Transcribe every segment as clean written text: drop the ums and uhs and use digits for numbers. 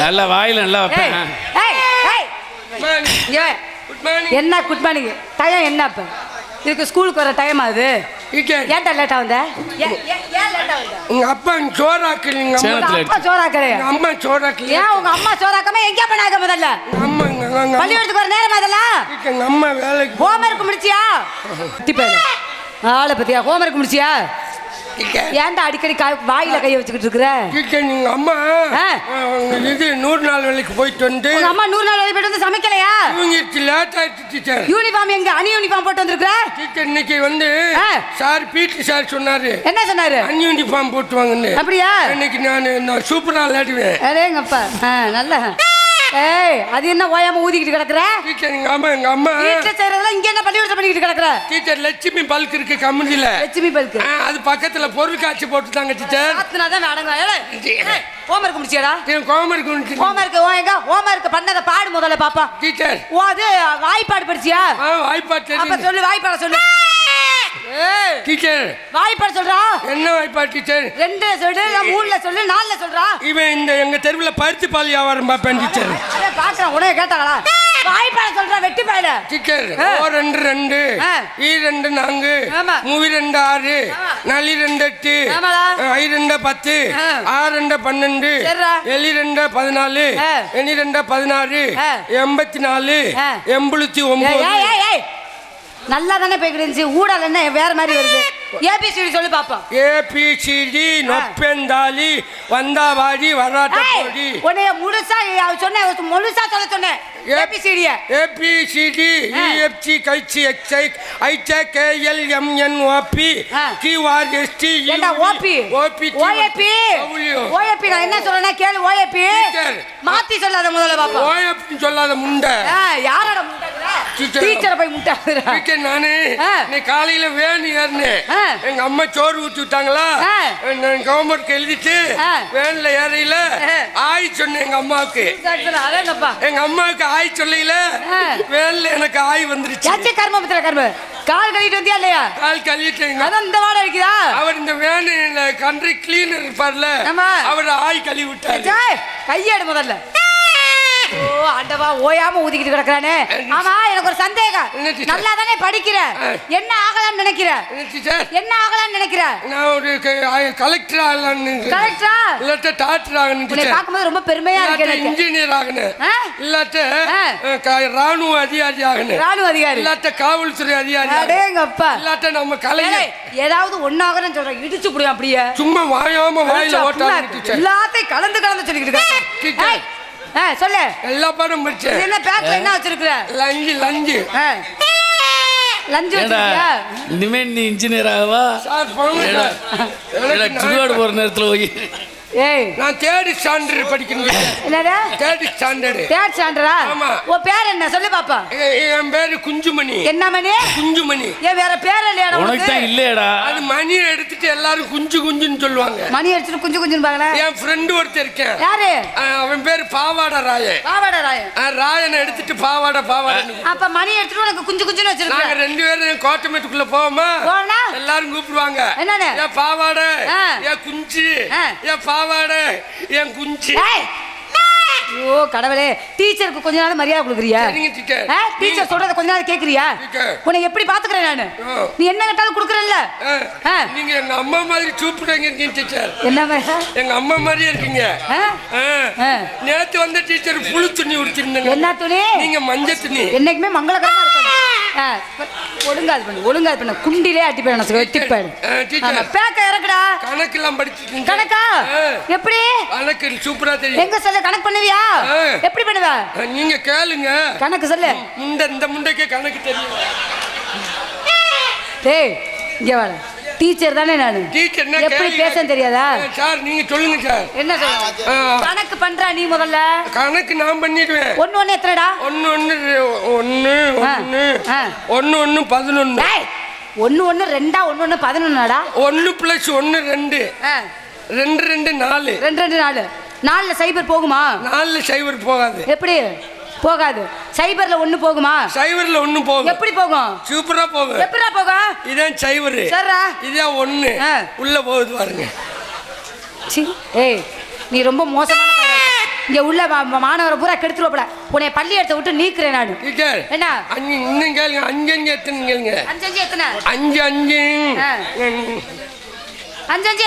நல்லா வாயில் நல்லா வைப்பேன். என்ன குட் மார்னிங் டைம் என்ன இப்போ இதுக்கு ஸ்கூலுக்கு வர டைம் ஆகுது. ஏன்டா லேட்டா வந்த? உங்க அப்பா சோறாக்கலீங்க. அப்பா சோறாக்கலையா? அம்மா சோறாக்கல. ஏன் உங்க அம்மா சோறாக்காம எங்க பண்ணாங்க? முதல்ல அம்மா பள்ளிக்கூடத்துக்கு வர நேரம் அதெல்லாம். எங்க அம்மா வேலைக்கு ஹோம்வொர்க் முடிச்சியா? ஆளை பத்தியா ஹோம்வொர்க் முடிச்சியா? ஏன்டா அடிக்கடி வாயில கைய வச்சுக்கிட்டு இருக்கிற? நீங்க அம்மா இது 100 நாள் வேலைக்கு போயிட்டு வந்து. உங்க அம்மா 100 நாள் வேலைக்கு போயிட்டு வந்து சமைக்கலையா? லேட் ஆயிடுச்சு டீச்சர். யூனிஃபார்ம் எங்க? அனி யூனிஃபார்ம் போட்டு வந்திருக்கிற டீச்சர். இன்னைக்கு வந்து சார் பிடி சார் சொன்னாரு. என்ன சொன்னாரு? அனி யூனிஃபார்ம் போட்டு வாங்கன்னு. அப்படியா? இன்னைக்கு நான் சூப்பரா விளையாடுவேன். அடேங்கப்பா நல்ல. ஏய் அது என்ன ஓயாம ஊதிக்கிட்டு கிடக்குற? டீச்சர் எங்க அம்மா வீட்ல செய்யறதெல்லாம் இங்க என்ன பள்ளிக்கூடத்துல பண்ணிக்கிட்டு கிடக்குற? டீச்சர் லட்சுமி பல்க் இருக்கு கம்பெனில. லட்சுமி பல்க் அது பக்கத்துல பொருள் காட்சி போட்டுட்டாங்க டீச்சர். அத்தனாதான் அடங்க. ஹோம்வொர்க் முடிச்சியாடா? ஹோம்வொர்க் பண்ணத பாடு முதல்ல பாப்பா. டீச்சர் அது வாய்ப்பாடு படிச்சியா? வாய்ப்பாடு. அப்ப சொல்லு வாய்ப்பாட சொல்லு. டீச்சர் வாய்ப்பாடு சொல்றா. என்ன வாய்ப்பாடு டீச்சர்? 2 சொல்லு, 3ல சொல்லு, 4ல சொல்றா. இவன் இந்த எங்க தெருவுல பருத்தி பால் வியாபாரம் பாப்பேன் டீச்சர். அட பாக்குறேன் உனே கேட்டாங்களா? வாய்ப்பாட சொல்றா வெட்டி பாயில. டீச்சர் ஓ 2 2 ஈ 2 4 மூவி 2 6 நலி 2 8 ஐ 2 10 ஆ 2 12 எலி 2 14 எனி 2 16 84 89. நல்லா தானே போய்க்கிட்டு ஊடால என்ன வேற மாதிரி வருது? ஏபிசிடி சொல்லு பாப்பா. ஏபிசிடி நொப்பெந்தாலி வந்தாவாடி வராட்ட போடி. உன்னைய முழுசா சொன்னேன், முழுசா சொல்ல சொன்னேன். ஏபிசிடி ஏபிசிடி இஎஃப்ஜி கைச்சி X I H K L M N O P Q R S T ஏண்டா ஓபி ஓபி ஓஏபி ஓஏபி நான் என்ன சொல்றேன்னா கேளு. ஓஏபி மாத்தி சொல்லாத முதல்ல பாப்பா. ஓஏபி சொல்லாத முண்டை. யாரோட முண்டங்கற? டீச்சர் போய் முண்டாங்கற. டீச்சர் நானே நீ காலையில வேன் ஏறனே. எங்க அம்மா சோறு ஊத்தி விட்டாங்களா? நான் ஹோம்வொர்க் எழுதிட்டு வேன்ல ஏறையில ஆய் சொன்னேன் எங்க அம்மாவுக்கு. எங்க அம்மாவுக்கு ஆய் சொல்லையில வேன்ல எனக்கு ஆய் வந்துருச்சு. சச்ச கர்மபத்திர கர்ம. கால் கழுவிட்டு வந்தியா இல்லையா? கால் கழுவிட்டேங்க. அதான் இந்த வாடை இருக்குதா? அவர் இந்த வேன்ல கண்ட்ரி கிளீனர் இருப்பார்ல, அவர் ஆய் கழுவி விட்டாரு. கையேடு முதல்ல. ஓ ஆண்டவா ஓயாம ஊதிக்கிட்டு கிடக்குறானே. ஆமா எனக்கு ஒரு சந்தேகம். நல்லா தானே படிக்கிற, என்ன ஆகலாம்னு நினைக்கிற? என்ன ஆகலாம்னு நினைக்கிற? நான் ஒரு கலெக்டர் ஆகலாம்னு. கலெக்டரா இல்லாட்ட டாக்டர் ஆகணும். உன்னை பார்க்கும்போது ரொம்ப பெருமையா இருக்கு எனக்கு. இன்ஜினியர் ஆகணும். இல்லாட்ட ராணுவ அதிகாரி ஆகணும். ராணுவ அதிகாரி இல்லாட்ட காவல்துறை அதிகாரி. அடேங்கப்பா. இல்லாட்ட நம்ம கலைஞர் ஏதாவது ஒன்னாகறன்னு சொல்ற இடிச்சு புடியும் அப்படியே. சும்மா வாயாம வாயில ஓட்டாங்க. எல்லாத்தையும் கலந்து கலந்து சொல்லிக்கிட்டு இருக்க. சொல்லு. எல்லா பாடம் படிச்ச. என்ன பேக்ல என்ன வச்சிருக்க? லஞ்சு லஞ்சு லஞ்சு வச்சிருக்கியா? இனிமே நீ இன்ஜினியர் ஆகவா? சார் போங்க. சுடுகாடு போற நேரத்துல போய் ஏய் நான் தேர்ட் ஸ்டாண்டர்ட் படிக்கிறேன். என்னடா தேர்ட் ஸ்டாண்டர்ட்? தேர்ட் ஸ்டாண்டர்டா? ஆமா. உன் பேர் என்ன சொல்லு பாப்பா. என் பேரு குஞ்சுமணி. என்ன மணி? குஞ்சுமணி. ஏன் வேற பேர் இல்லையாடா உனக்கு? உனக்கு தான் இல்லையடா. அது மணி எடுத்துட்டு எல்லாரும் குஞ்சு குஞ்சுன்னு சொல்லுவாங்க. மணி அடிச்சிட்டு குஞ்சு குஞ்சுன்னு பாக்கல. என் ஃப்ரெண்ட் ஒருத்தர் இருக்கேன். யாரு? அவன் பேரு பாவாட ராயன். பாவாட ராயன். ராயனை எடுத்துட்டு பாவாட பாவாட. அப்ப மணி எடுத்துட்டு உனக்கு குஞ்சு குஞ்சுன்னு வச்சிருக்க. நாங்க 2 பேரும் கோட்டமேட்டுக்குள்ள போவோமா? போனா எல்லாரும் கூப்பிடுவாங்க. என்னன்னு? ஏன் பாவாட, ஏன் குஞ்சு, ஏன் பாவாட, ஏன் குஞ்சு. ஐயோ கடவுளே, டீச்சருக்கு கொஞ்ச நாள் மரியாதை கொடுக்குறியா? சரிங்க டீச்சர். டீச்சர் சொல்றத கொஞ்ச நாள் கேக்குறியா? உன்னை எப்படி பாத்துக்கறேன் நானு? நீ என்ன கேட்டாலும் கொடுக்கறல்ல. நீங்க எங்க அம்மா மாதிரி சூப்பராங்க இருக்கீங்க டீச்சர். என்ன மாதிரி? எங்க அம்மா மாதிரியே இருக்கீங்க. நேத்து வந்த டீச்சர் புழு துணி உடுத்திருந்தாங்க. என்ன துணி? நீங்க மஞ்சள் துணி. என்னைக்குமே மங்களகரமா இருக்கணும். ஒழுங்காது பண்ணு, ஒழுங்காது பண்ணு. குண்டிலே அட்டி போய் நான் வெட்டி போயிடு. டீச்சர் பேக்க இறக்குடா. கணக்கெல்லாம் படிச்சிருக்கீங்க. கணக்கா? எப்படி? கணக்கு சூப்பரா தெரியும். எங்க சொல்ல கணக்கு பண்ணுவியா? எப்படி பண்ணுவ? நீங்க கேளுங்க. கணக்கு சொல்லு. இந்த முண்டைக்கே கணக்கு தெரியும். டேய் இங்க வாடா. டீச்சர் தானே நானு. டீச்சர் என்ன எப்படி பேசன்னு தெரியாதா? சார் நீங்க சொல்லுங்க சார். என்ன சொல்ற? கணக்கு பண்றா நீ முதல்ல. கணக்கு நான் பண்ணிடுவேன். 1 1 எத்தனைடா? 1 1 1 1 1 11. டேய் 1 1 2 1 1 11டாடா. 1 + 1 2. 2 2 4. 2 2 4. 4ல சைபர் போகுமா? 4ல சைபர் போகாது. எப்படி போகாது? சைபர்ல 1 போகுமா? சைபர்ல 1 போகும். எப்படி போகும்? சூப்பரா போகும். எப்படிடா போகும்? இதான் சைபர். சரிடா. இதான் 1 உள்ள போகுது பாருங்க. சி ஏய் நீ ரொம்ப மோசமான பையன். இங்க உள்ள மாணவரை பூரா கெடுத்துருவப்பட உன்னை பள்ளி எடுத்து விட்டு நீக்கிறேன் நான். டீச்சர் என்ன இன்னும் கேளுங்க, அஞ்சு எத்தனை கேளுங்க. அஞ்சு எத்தனை? அஞ்சு அஞ்சு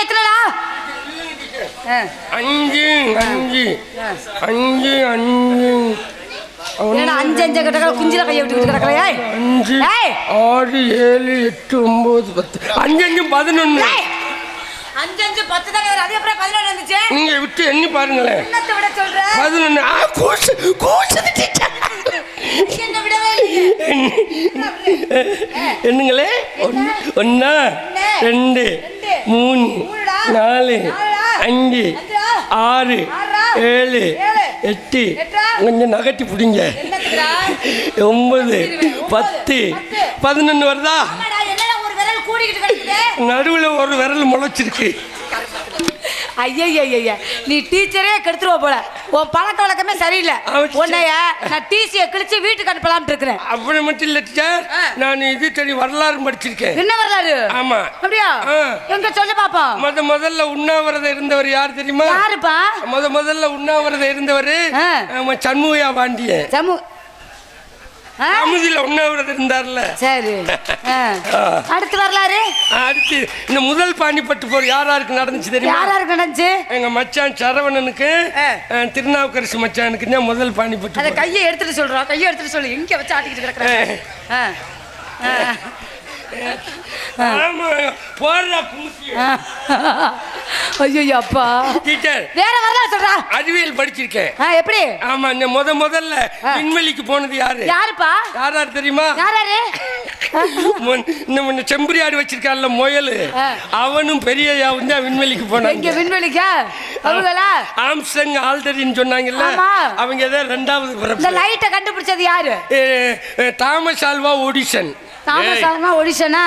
எத்தனைடா? அஞ்சு அஞ்சு அஞ்சு அஞ்சு அஞ்சு அஞ்சு கிட்ட குஞ்சில கையை விட்டு கிடக்குறையா? 5 6 7 8 9 10 5 5 11. 5 5 10 தானே வரும். அது அப்புறம் 11 வந்துச்சு. நீங்க விட்டு எண்ணி பாருங்களேன். என்னத்தை விட சொல்ற? 11. Coach teacher. என்ன விடவே இல்லையே. என்னங்களே? 1 2 3 4 5 6 7 8 கொஞ்சம் நகட்டி பிடிங்க. 9 10 11 வருதா? நடுவில் ஒரு விரல் முளைச்சிருக்கு. ஐயா நீ டீச்சரே கெடுத்துருவ போல. உன் பழக்க வழக்கமே சரியில்லை. உன்னைய நான் டிசியை கிழிச்சு வீட்டுக்கு அனுப்பலாம்னு இருக்கிறேன். அப்படி மட்டும் இல்ல டீச்சர், நான் இது தெரியும் வரலாறு படிச்சிருக்கேன். என்ன வரலாறு? ஆமா. அப்படியா? எங்க சொல்ல பாப்போம். முதல்ல உண்ணாவிரதம் இருந்தவர் யார் தெரியுமா? யாருப்பா? முதல்ல உண்ணாவிரதம் இருந்தவர் சண்முகையா பாண்டியன். அமுதில உண்ணாவிரதம் இருந்தார்ல. சரி. அடுத்து வரலாறு. அடுத்து இந்த முதல் பாணிப்பட்டு போர் யாருக்கு நடந்துச்சு தெரியுமா? யாருக்கு நடந்துச்சு? எங்க மச்சான் சரவணனுக்கு திருநாவுக்கரசு மச்சானுக்கு தான் முதல் பாணிப்பட்டு. அத கையை எடுத்துட்டு சொல்றோம். கையை எடுத்துட்டு சொல்லு. எங்க வச்சு ஆட்டிக்கிட்டு கிடக்குறேன். ஐயோ அப்பா. டீச்சர் வேற வரலாறு சொல்றா. அறிவியல் படிச்சிருக்கேன். எப்படி? ஆமா. முதல்ல விண்வெளிக்கு போனது யாரு? யாருப்பா? யாராரு தெரியுமா? யாராரு? செம்பரியாடு வச்சிருக்கான்ல முயல், அவனும் பெரியயாவும் தான் விண்வெளிக்கு போனாங்க. இங்க விண்வெளிக்கா? அவங்களா? ஆம்ஸ்ட்ராங் ஆல்டரின் சொன்னாங்கல்ல, அவங்க தான் ரெண்டாவது பிறப்பு. இந்த லைட்டை கண்டுபிடிச்சது யாரு? Thomas Alva Edison. Thomas Alva எடிசனா?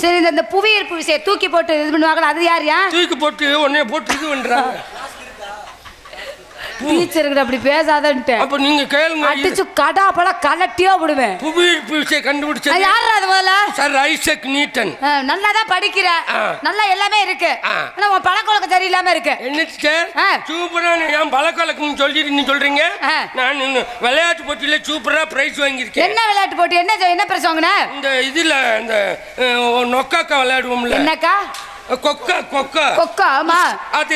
சரி. இந்த புவியீர்ப்பு விசையை தூக்கி போட்டு இது பண்ணுவாங்களா, அது யாரையா? தூக்கி போட்டு உடனே போட்டு இது பண்றாங்க. டீச்சருக்கு அப்படி பேசாதன்ட்டு. அப்ப நீங்க கேளுங்க. அடிச்சு கடாப்பட கலட்டியோ விடுவேன். புவியீர்ப்பு விசையை கண்டுபிடிச்சது யாரா? அது போல சர் ஐசக் நியூட்டன். நல்லா தான் படிக்கிற, நல்லா எல்லாமே இருக்கு. ஆனா உன் பழக்க வழக்கம் சரியில்லாம இருக்கு. என்ன சார் சூப்பரா என் பழக்க வழக்கம் சொல்லிட்டு நீ சொல்றீங்க? நான் விளையாட்டு போட்டியில சூப்பரா பிரைஸ் வாங்கியிருக்கேன். என்ன விளையாட்டு போட்டி? என்ன பிரைஸ் வாங்கின? இந்த இதுல இந்த நொக்காக்கா விளையாடுவோம்ல. என்னக்கா? கொக்கா. ஆமா. அது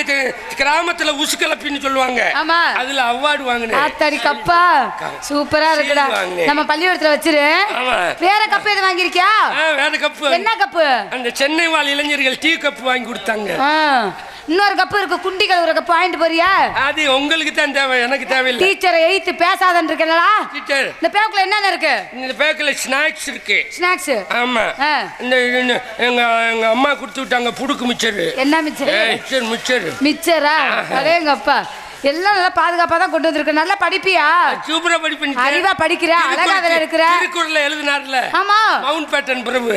கிராமத்துல உசுக்கலப்பின்னு சொல்லுவாங்க. ஆமா. அதுல அவார்டு வாங்கினேன். ஆத்தாடி கப்பா சூப்பரா இருக்குடா. நம்ம பள்ளிக்கூடத்துல வச்சிரு. வேற கப்பு எது வாங்கிருக்கியா? வேற கப்பு. என்ன கப்பு? அந்த சென்னை வாழ் இளைஞர்கள் டீ கப்பு வாங்கி கொடுத்தாங்க. இன்னொரு கப்பு இருக்கு, குண்டி கழுவுற கப்பு வாங்கிட்டு போறியா? அது உங்களுக்கு தான் தேவை, எனக்கு தேவையில்லை. டீச்சரை எய்த்து பேசாதன்னு இருக்கேன்டா. டீச்சர் இந்த பேக்குல என்னென்ன இருக்கு? இந்த பேக்குல ஸ்நாக்ஸ் இருக்கு. ஸ்நாக்ஸ்? ஆமா. இந்த எங்க அம்மா கொடுத்து விட்டாங்க புடுக்கு மிச்சர். என்ன மிச்சர்? மிச்சரா? அடேங்கப்பா, எல்லாம் நல்லா பாதுகாப்பா தான் கொண்டு வந்திருக்கு. நல்லா படிப்பியா? சூப்பரா படிப்பேன். அறிவா படிக்கிற, அழகா வேற இருக்கிற. திருக்குறள்ல எழுதினார்ல. ஆமா. மவுண்ட் பேட்டன் பிரபு.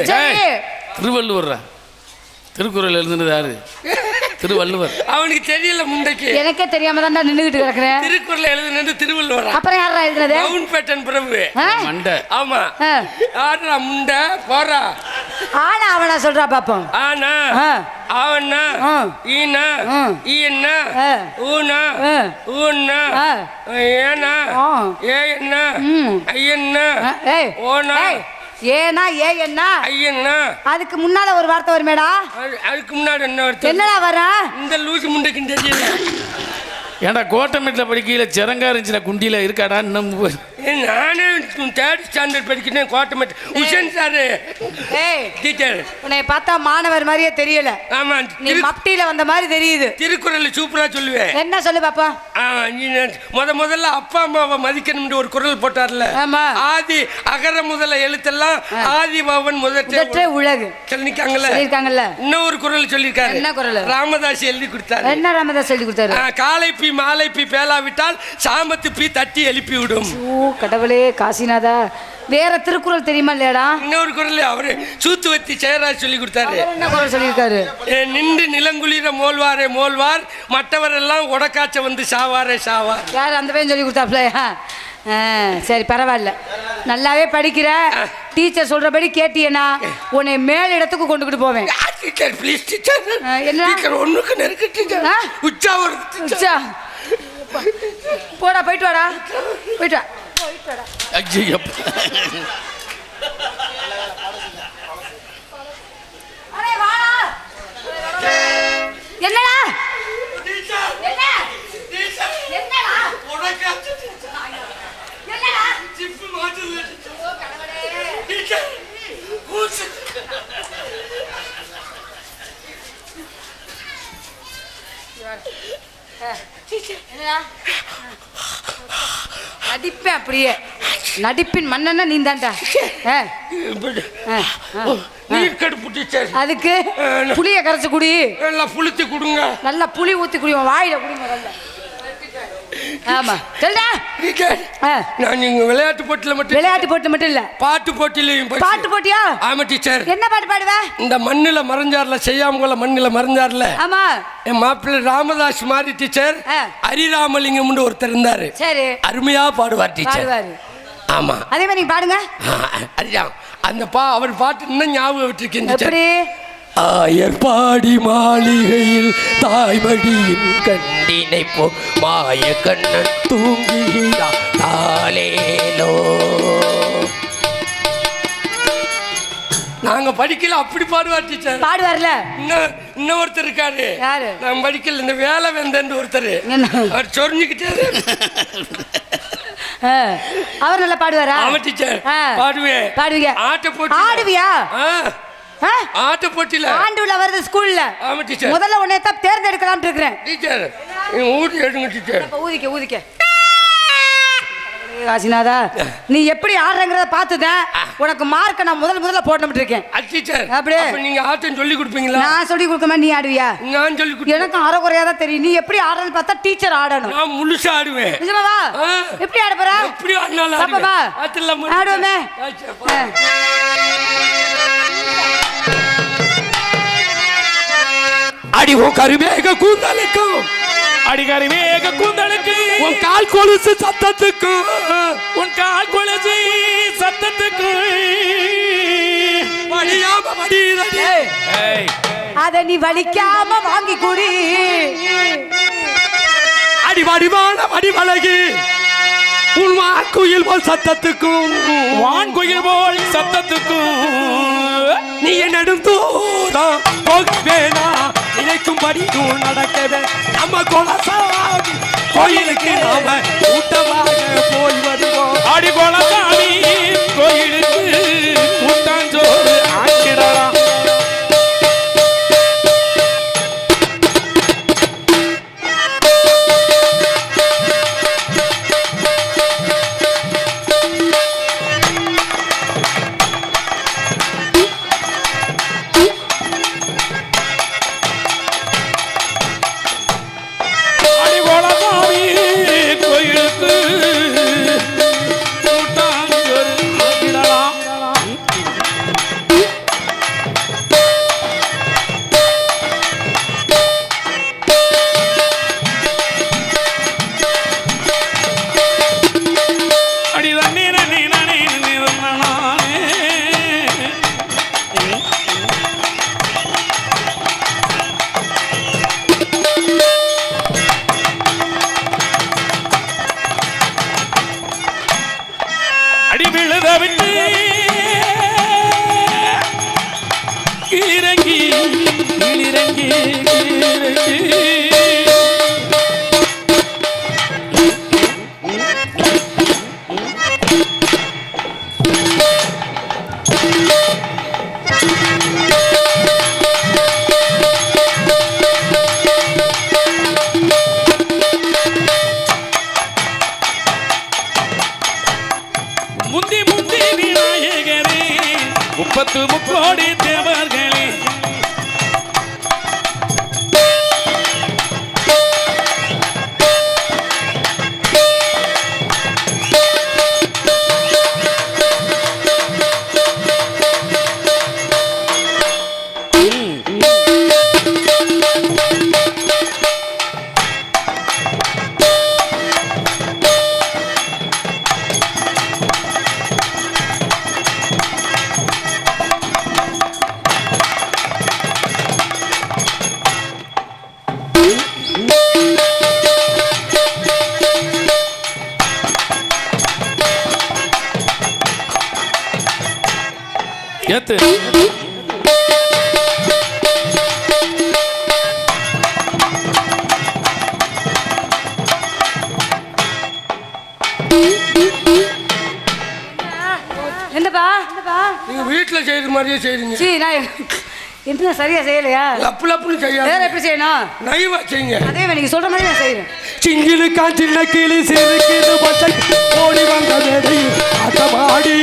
திருவள்ளுவர். திருக்குறள் எழுதுனது யாரு? திருவள்ளுவர். அவனுக்கு தெரியல முண்டைக்கு. எனக்கே தெரியாம தான் நின்னுகிட்டு கிடக்குறேன். திருக்குறள் எழுதுனது திருவள்ளுவர். அப்புறம் யாரா எழுதுனது? மவுண்ட் பேட்டன் பிரபு. மண்டை. ஆமா. ஆடுறா முண்டை போறா. ஆனா அவனா சொல்றா பாப்போம். ஆனா அவனா ஈனா ஈனா ஊனா ஊனா ஏனா ஏன்னா ஐயன்னா ஓனா ஏனா ஏன்னா ஐயன்னா. அதுக்கு முன்னால ஒரு வார்த்தை வருமேடா. அதுக்கு முன்னாடி என்ன வார்த்தை? என்னடா வர? இந்த லூசு முண்டைக்கு தெரியல. ஏன்டா கோட்டமெட்டில் படிக்கையில் சிறங்கா இருந்துச்சுல குண்டியில் இருக்காடா இன்னும்? நானே தேர்ட் ஸ்டாண்டர்ட் படிக்கிறேன் கோட்டமெட். உஷன் சார் டீச்சர் உன்னை பார்த்தா மாணவர் மாதிரியே தெரியல. ஆமா, நீ மப்டியில வந்த மாதிரி தெரியுது. திருக்குறள் சூப்பரா சொல்லுவேன். என்ன சொல்லு பாப்பா? முதல்ல அப்பா அம்மாவை மதிக்கணும்னு ஒரு குறள் போட்டார்ல. ஆதி அகர முதல எழுத்தெல்லாம் ஆதி பவன் முதற்றே உலகு சொல்லிருக்காங்கல்ல. இன்னொரு குறள் சொல்லிருக்காரு. என்ன குறள்? ராமதாஸ் எழுதி கொடுத்தாரு. என்ன ராமதாஸ் எழுதி கொடுத்தாரு? காலை பி மாலை பி பேலாவிட்டால் சாமத்து பி தட்டி எழுப்பி விடும். கடவுளே காசிநாதா, வேற திருக்குறள் தெரியுமா இல்லையாடா? இன்னொரு குறள் அவரு சூத்துவத்தி ஜெயராஜ் சொல்லி கொடுத்தாரு. என்ன குறள் சொல்லியிருக்காரு? நின்று நிலங்குளிர மோல்வாரே மோல்வார் மற்றவரெல்லாம் உடக்காச்ச வந்து சாவாரே சாவார். யார் அந்த பையன் சொல்லி கொடுத்தாப்ல? சரி பரவாயில்ல. நல்லாவே படிக்கிற. டீச்சர் சொல்றபடி கேட்டியனா உன்னை மேல் இடத்துக்கு கொண்டுகிட்டு போவேன். Teacher please teacher. என்ன டீச்சர் ஒண்ணுக்கு நெருக்கு டீச்சர். உச்சா ஒரு உச்சா. போடா போயிட்டு வாடா. போயிட்டு வா. போயிட்டு வாடா. ஐயோ. அரே வாடா. என்னடா? என்ன? என்னடா? உனக்கு என்னடா? ஜிப் மாட்டுது. ஓ கடவுளே. டீச்சர். கூஸ். என்னடா? நடிப்பேன் அப்படியே. நடிப்பின் மன்னன்னா நீ தான்டா. நீர் கடுப்பு டீச்சர். அதுக்கு புளிய கரைச்சு குடி. நல்லா புளித்து குடுங்க. நல்லா புளி ஊத்தி குடி. வாயில குடி முதல்ல. ஆமா சொல்டா. நான் இங்க விளையாட்டு போட்டில மட்டும் இல்ல பாட்டு போட்டிலையும் பாட்டு போட்டியா? ஆமா டீச்சர். என்ன பாட்டு பாடுவ? இந்த மண்ணுல மறைஞ்சார்ல செய்யாமல மண்ணுல மறைஞ்சார்ல. ஆமா என் மாப்பிள்ளை ராமதாஸ் மாதிரி டீச்சர் ஹரிராமலிங்கம்னு ஒருத்தர் இருந்தாரு. சரி அருமையா பாடுவார் டீச்சர். ஆமா அதே மாதிரி நீங்க பாடுங்க. அதுதான் அந்த அவர் பாட்டு இன்னும் ஞாபகம் விட்டுருக்கேன் டீச்சர். எப்படி? ஆயர்பாடி மாளிகையில் தாய்மடியின் கண்டினை போ மாய கண்ணன் தூங்குகிறாளேலோ. நாங்க படிக்கல அப்படி பாடுவார் டீச்சர். பாடுவார்ல. இன்னொருத்தர் இருக்காரு. யாரு? நாங்க படிக்கல இந்த வேலை வெந்தன்னு ஒருத்தர். அவர் சொரிஞ்சுக்கிட்டாரு. அவர் நல்லா பாடுவாரா? ஆமா டீச்சர். பாடுவேன். பாடுவீங்க? ஆட்ட போட்டி ஆடுவியா? ஆட்ட போட்டில ஆண்டுல வருது ஸ்கூல்ல. ஆமா டீச்சர். முதல்ல உன்னை தான் தேர்ந்தெடுக்கலாம்னு இருக்கேன் டீச்சர். ஊதி எடுங்க டீச்சர். ஊதிக்க. காசிநாதா நீ எப்படி ஆடுறங்கறத பார்த்துதான் உனக்கு மார்க்க நான் முதல்ல போடணும்னு இருக்கேன். டீச்சர் அப்படியே நீங்க ஆட்டம் சொல்லி கொடுப்பீங்களா? நான் சொல்லி கொடுக்கமா நீ ஆடுவியா? நான் சொல்லி கொடுப்பேன். எனக்கு அரைகுறையா தான் தெரியும். நீ எப்படி ஆடுறன்னு பார்த்தா டீச்சர் ஆடணும். நான் முழுசா ஆடுவேன். நிஜமாவா? எப்படி ஆட போற? எப்படி ஆடலாம்? பாப்பா ஆடுவோமே. அடி ஓ கருமேக கூந்தலுக்கும் அடிகாரி வேக கூந்தலுக்கு உன் கால் கொலுசு சத்தத்துக்கு உன் கால் கொலுசு சத்தத்துக்கு வலியாம வடிதே. அத நீ வலிக்காம வாங்கி குடி. அடி வடிவான வடிவழகி உன் வான்குயில் போல் சத்தத்துக்கும் வான்குயில் போல் சத்தத்துக்கும் நீ நெடும் தூரம் போக வேணா நினைக்கும்படி நடக்கவே நம்ம கொலசாமி கோயிலுக்கு நாம கூட்டமாக போய் வருவோம். அடி கொலசாமி கோயிலுக்கு கூட்டாஞ்சோறு ஆக்கிடலாம். முப்போடி தேவர்களே ஏத்து என்னப்பா நீங்க வீட்டுல செய்யற மாதிரியே செய்றீங்க. சீ நான் என்ன சரியா செய்யலையா? லப்பு லப்புன்னு செய்யாது. வேற எப்படி செய்யணும்? நைவா செய்யுங்க. அதே நீங்க சொல்ற மாதிரி நான் செய்யறேன். சிங்கிலுக்கா சின்ன கிளி சிறுக்கிது பச்சை ஓடி வந்த வேடை அட்டமாடி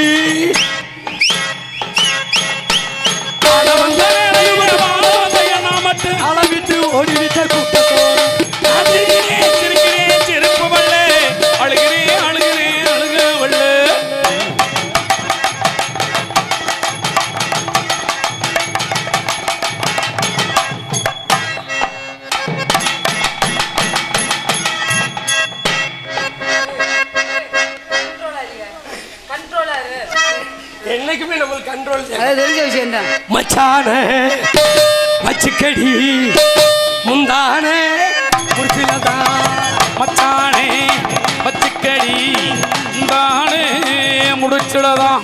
அளவிட்டு ஓடிவிட்ட கூட்டத்தோடு என்னைக்குமே நம்மளுக்கு கண்ட்ரோல் தெரிஞ்ச விஷயம் தான். மச்சான மச்சுக்கடி முந்தானே முடிச்சிலதான் மச்சானே பச்சைக்கடி தானே முடிச்சுடதான்.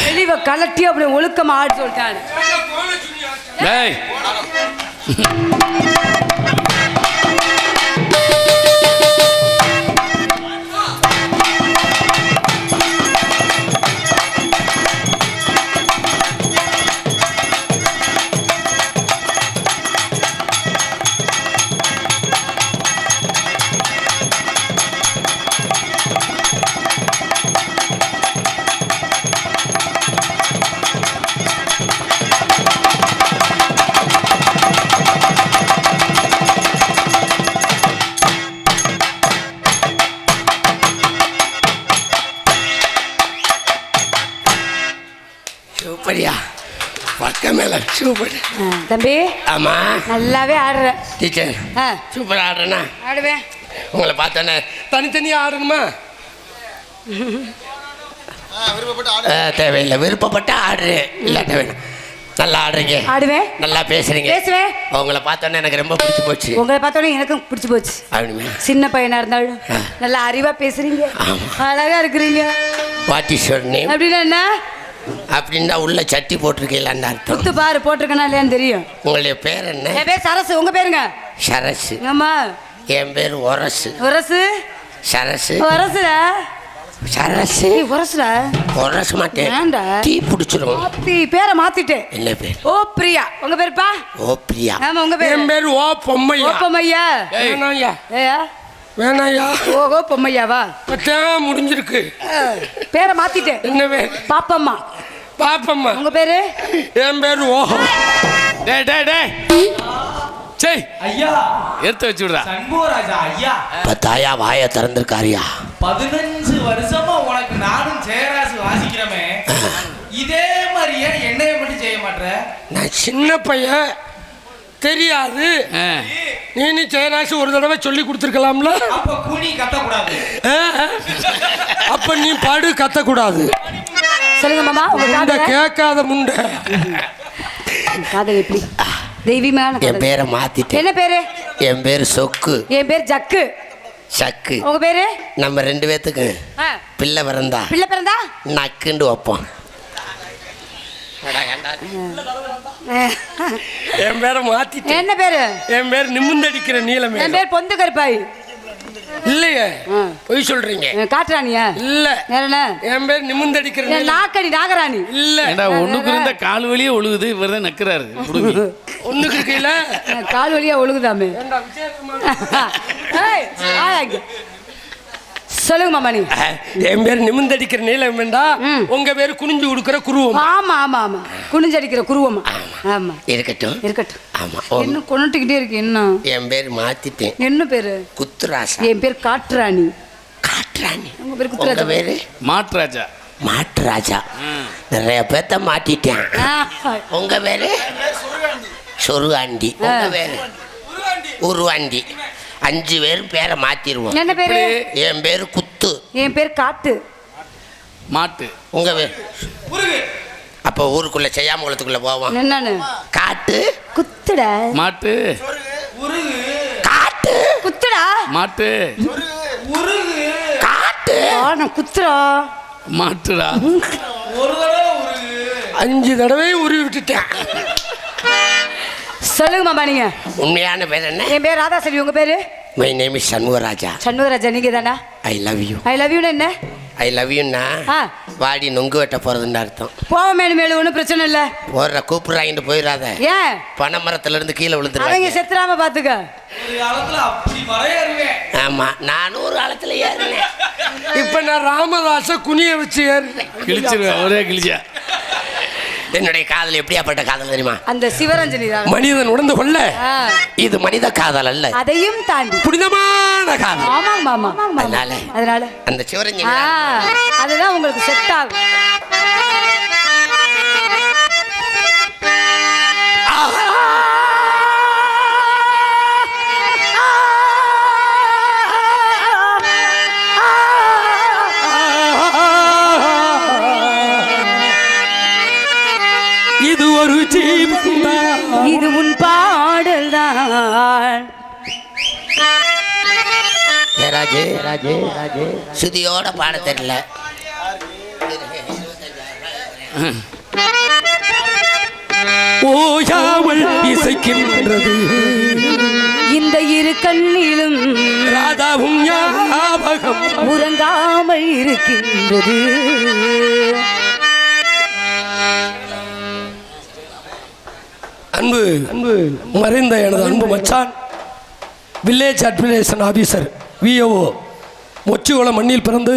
தெளிவ கலட்டி அப்படி ஒழுக்கமா ஆடி சொல்லிட்டான். டேய் சூப்பரியா பக்கம் மேல சூப்பர். தம்பி ஆமா நல்லாவே ஆடுற டீச்சர். சூப்பர் ஆடுறேண்ணா. ஆடுவேன். உங்களை பார்த்தோன்னே தனித்தனியா ஆடணுமா? தேவையில்லை, விருப்பப்பட்டு ஆடுறேன். இல்லாட்ட வேணும். நல்லா ஆடுறீங்க. ஆடுவேன். நல்லா பேசுறீங்க. பேசுவேன். உங்களை பார்த்தோன்னே எனக்கு ரொம்ப பிடிச்சி போச்சு. உங்களை பார்த்தோன்னே எனக்கும் பிடிச்சி போச்சு. அப்படிமா? சின்ன பையனா இருந்தாலும் நல்லா அறிவா பேசுறீங்க, அழகா இருக்கிறீங்க. What is your name? அப்படின்னா என்ன? அப்படின்னா உள்ள சட்டி போட்டிருக்கீங்களான்னு அர்த்தம். குத்து பாரு போட்டிருக்கனா இல்லையான்னு தெரியும். உங்களுடைய பேர் என்ன? என் பேர் சரசு. உங்க பேருங்க? சரசு. ஆமா. என் பேர் ஒரசு. ஒரசு. சரசு. ஒரசுடா. சரசு. ஒரசுடா. ஒரச மாட்டேன். ஏன்டா? டீ பிடிச்சிரும். பேரை மாத்திட்டேன். என்ன பேர்? ஓ பிரியா. உங்க பேருப்பா? ஓ பிரியா. ஆமா உங்க பேர்? என் பேர் ஓ பொம்மையா. ஓ பொம்மையா. வேணாயா. ஏயா வேணாயா. ஓ பொம்மையாவா? பத்தான் முடிஞ்சிருக்கு. பேரை மாத்திட்டேன். என்ன பேர்? பாப்பம்மா. பாப்பம்மா. உங்க பேரு? என் பேர் ஓஹோ. டேய் டேய் டேய் சரி ஐயா எடுத்து வச்சு விடுறா. சண்முகராஜா ஐயா பத்தாயா வாயை திறந்திருக்காரியா. 15 வருஷமா உனக்கு நானும் ஜெயராசு வாசிக்கிறமே, இதே மாதிரியே என்னைய மட்டும் செய்ய மாட்டேற? நான் சின்ன பையன் தெரியாது. நீ ஜெயராசி ஒரு தடவை சொல்லி கொடுத்துருக்கலாம்ல. அப்ப குனி கத்தக்கூடாது. அப்ப நீ பாடு கத்தக்கூடாது. சொல்லுங்க மாமா. உங்க கேட்காத முண்டை காதல் எப்படி தெய்வீகமான? என் பேரை மாத்திட்டேன். என்ன பேரு? என் பேர் சொக்கு. என் பேர் ஜக்கு. சக்கு. உங்க பேரு? நம்ம 2 பேத்துக்கு பிள்ளை பிறந்தா நக்குண்டு வைப்போம். என் பேரை மாத்திட்டேன். என்ன பேரு? என் பேர் நிமிந்தடிக்கிற நீலமே. என் பேர் பொந்து கருப்பாய். இல்லையே, பொய் சொல்றீங்க. காட்டுறானியா? இல்ல. என் பேர் நிமிந்தடிக்கிற நாக்கடி நாகராணி. இல்ல ஒண்ணுக்கு இருந்த கால் வழியே ஒழுகுது. இவர் தான் நக்குறாரு. ஒண்ணுக்கு இருக்கையில கால் வழியா ஒழுகுதாமே. சொல்லுங்க மாமா. நீ என் பேர் நிமிந்தடிக்கிற நீலம் வேண்டா. உங்க பேரு குனிஞ்சு கொடுக்கிற குருவம். ஆமா ஆமா ஆமா, குனிஞ்சடிக்கிற குருவமா. ஆமா இருக்கட்டும் இருக்கட்டும். ஆமா. இன்னும் கொண்டுகிட்டே இருக்கு. என்ன? என் பேர் மாத்திட்டேன். என்ன பேரு? குத்துராசா. என் பேர் காட்டுராணி. காட்டுராணி. உங்க பேர் குத்துராஜா. பேரு மாட்டுராஜா. மாட்டுராஜா. நிறைய பேத்த மாட்டிட்டேன். உங்க பேரு? சொருகாண்டி. உங்க பேரு? உருவாண்டி. 5 பேரும் பேரை மாத்திருவோம். என்ன பேரு? என் பேரு குத்து. என் பேர் காட்டு. மாட்டு. உங்க உருகு. அப்போ ஊருக்குள்ள செய்யாம குளத்துக்குள்ள போவோம். என்னன்னு? காட்டு குத்துடா. மாட்டு. உருகு. காட்டு குத்துடா. மாட்டு. உருகு. காட்டு நான் குத்துறா. மாட்டுடா. ஒரு தடவை உருகு. 5 தடவை உருவி விட்டுட்டேன். சொல்லுங்க மாமா நீங்க. உண்மையான பேர் என்ன? என் பேர் ராதா செல்வி. உங்க பேரு? My name is Shanmugaraja. Shanmugaraja. நீங்க தானா? I love you. I love யூன்னு என்ன? ஐ லவ் யூன்னா வாடி நொங்கு வெட்ட போறதுன்னு அர்த்தம். போவோம் மேலும் மேலும் ஒன்றும் பிரச்சனை இல்லை. போடுற கூப்பிடுறாங்கன்னு போயிடாத. ஏன்? பனை மரத்துல இருந்து கீழே விழுந்துருவாங்க. அவங்க செத்துறாம பாத்துக்க. ஒரு காலத்துல அப்படி மறையாருவேன். ஆமா, நானும் ஒரு காலத்துல ஏறினேன். இப்ப நான் ராமதாச குனிய வச்சு ஏறினேன். கிழிச்சிருவேன் ஒரே கிழிச்சா. என்னுடைய காதல் எப்படியாப்பட்ட காதல் தெரியுமா? அந்த சிவரஞ்சனி மனிதன் உணர்ந்து கொள்ள இது மனித காதல் அல்ல, அதையும் தாண்டி புனிதமான காதல். ஆமா மாமா. அதனால அந்த சிவரஞ்சனி அதுதான் உங்களுக்கு செட் ஆகும். இது ஒரு ஜீவன், இது உன் பாடல் தான். சுதியோட பாட தெரியல. ஓயாமல் இசைக்கின்றது இந்த இரு கண்ணிலும் ராதாவும் ஞாபகம் உறங்காமல் இருக்கின்றது. அன்பு அன்பு மறைந்த எனது அன்பு மச்சான், வில்லேஜ் அட்மினிஸ்ட்ரேஷன் ஆபீசர் விஓஓ, மொச்சிகுளம் மண்ணில் பிறந்து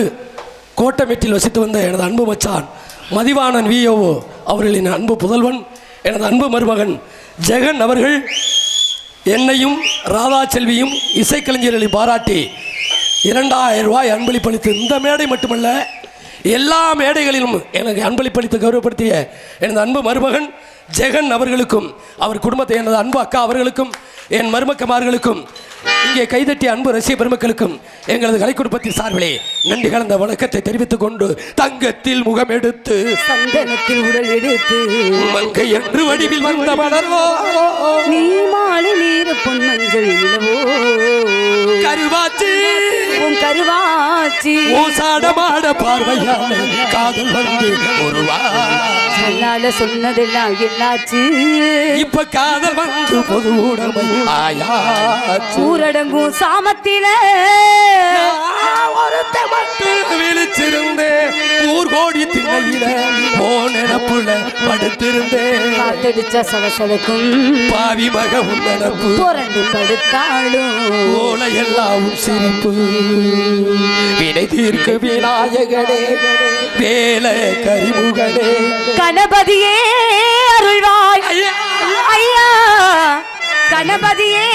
கோட்டமெட்டில் வசித்து வந்த எனது அன்பு மச்சான் மதிவாணன் விஓஓ அவர்களின் அன்பு புதல்வன் எனது அன்பு மருமகன் ஜெகன் அவர்கள் என்னையும் ராதா செல்வியும் இசைக்கலைஞர்களை பாராட்டி 2000 ரூபாய் அன்பளிப்பளித்து, இந்த மேடை மட்டுமல்ல எல்லா மேடைகளிலும் எனக்கு அன்பளிப்பளித்து கௌரவப்படுத்திய எனது அன்பு மருமகன் ஜெகன் அவர்களுக்கும் அவர் குடும்பத்தை எனது அன்பு அக்கா அவர்களுக்கும் என் மருமக்கமார்களுக்கும் இங்கே கைதட்டிய அன்பு ரசிக பெருமக்களுக்கும் எங்களது கலை குடும்பத்தின் சார்பிலே நன்றி கலந்த வணக்கத்தை தெரிவித்துக் கொண்டு, தங்கத்தில் முகம் எடுத்து சந்தனத்தில் உடல் எடுத்து மங்கை என்று வடிவில் வந்த மலரோ, நீ மாலை நீர் பொன்மஞ்சள் இளவோ, கருவாச்சி உன் கருவாச்சி ஓசாடமாட பார்வையான காதல் வந்து ஒருவா சொன்னதெல்லாம் என்னாச்சு? இப்ப காதல் வந்து பொது உடமை ஆயாச்சு. ஊரடங்கும் சாமத்தில விழிச்சிருந்தேன், ஊர்கோடி திண்ணையில போனப்புல படுத்திருந்தேன். காத்தடிச்ச சலசலக்கும் பாவி மக உன்னப்பு புரண்டு படுத்தாலும் ஓலை எல்லாம் சிரிப்பு. வினை தீர்க்க விநாயகனே, வேல கரிமுகனே, கணபதியே அருள்வாய். ஐயா கணபதியே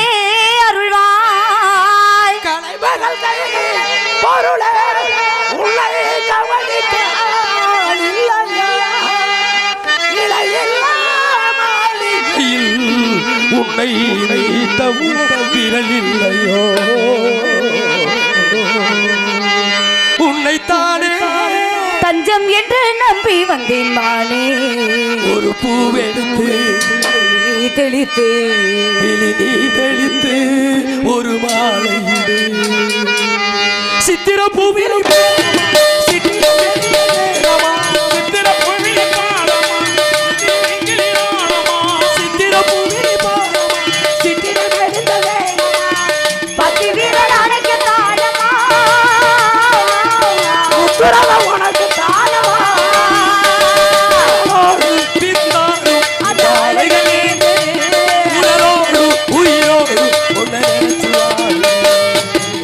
அருள்வாய். கலைமகள் கையில் பொருளே உள்ளே கவனிக்க உன்னை வைத்தவும் விரலில்லையோ, உன்னைத்தானே தஞ்சம் என்று நம்பி வந்தேன் மானே. ஒரு பூவெடுத்து நீ தெளித்து நீ தெளித்து ஒரு மாலையிடு சித்திர பூவிலை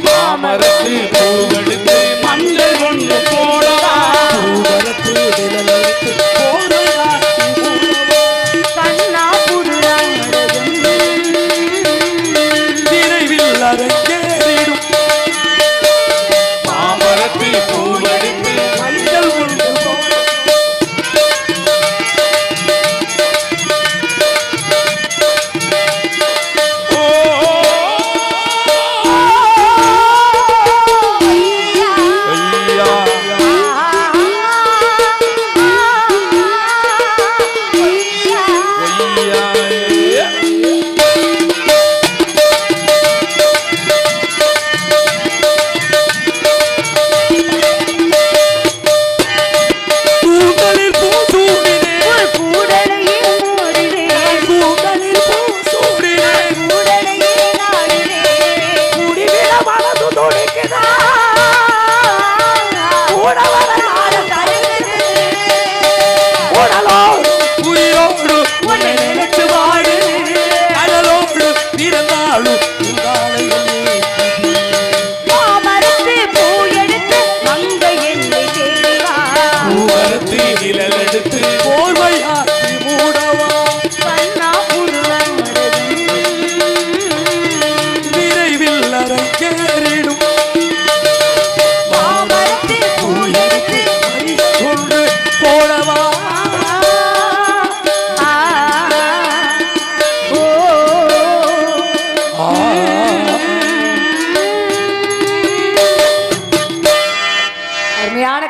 மாமரத்து பூவெடுத்து மஞ்சள் கொண்டு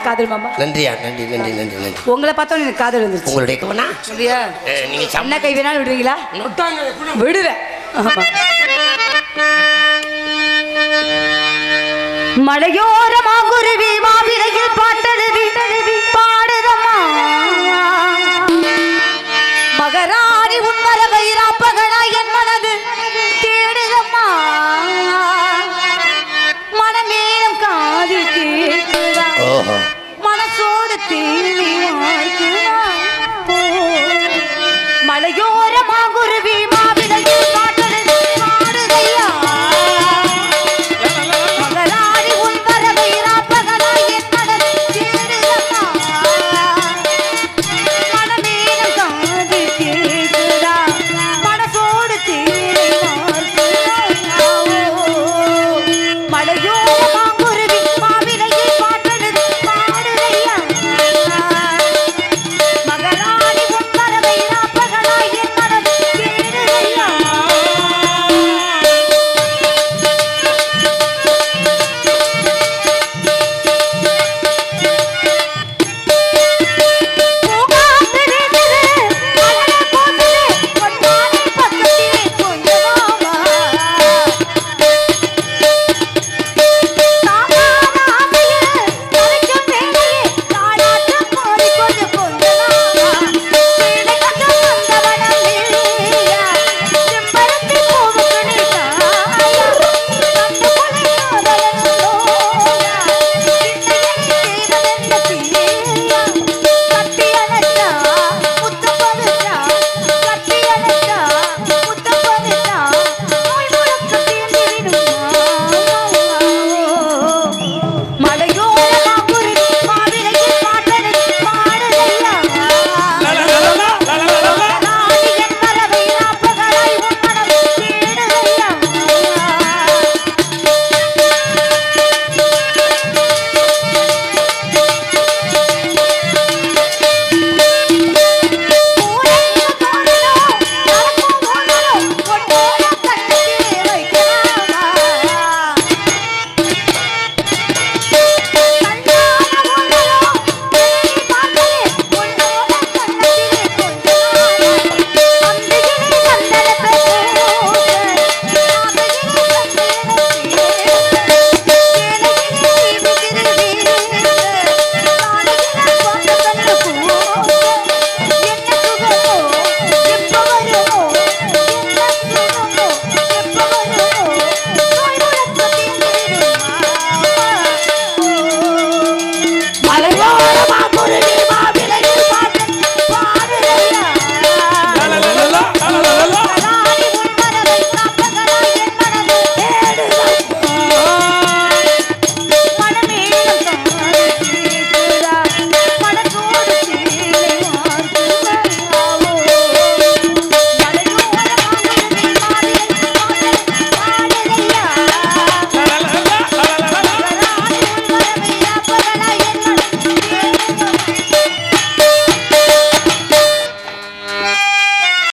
காதல் மாமா. நன்றியா, நன்றி நன்றி நன்றி நன்றி. உங்களை பார்த்தா எனக்கு காதல் வந்துருச்சு. உங்களுடைய கவனா சரியா? நீங்க என்ன கை வேணாலும் விடுவீங்களா? விடுவேன். மலையோர மாங்குருவி மாவிலையில் பாட்டு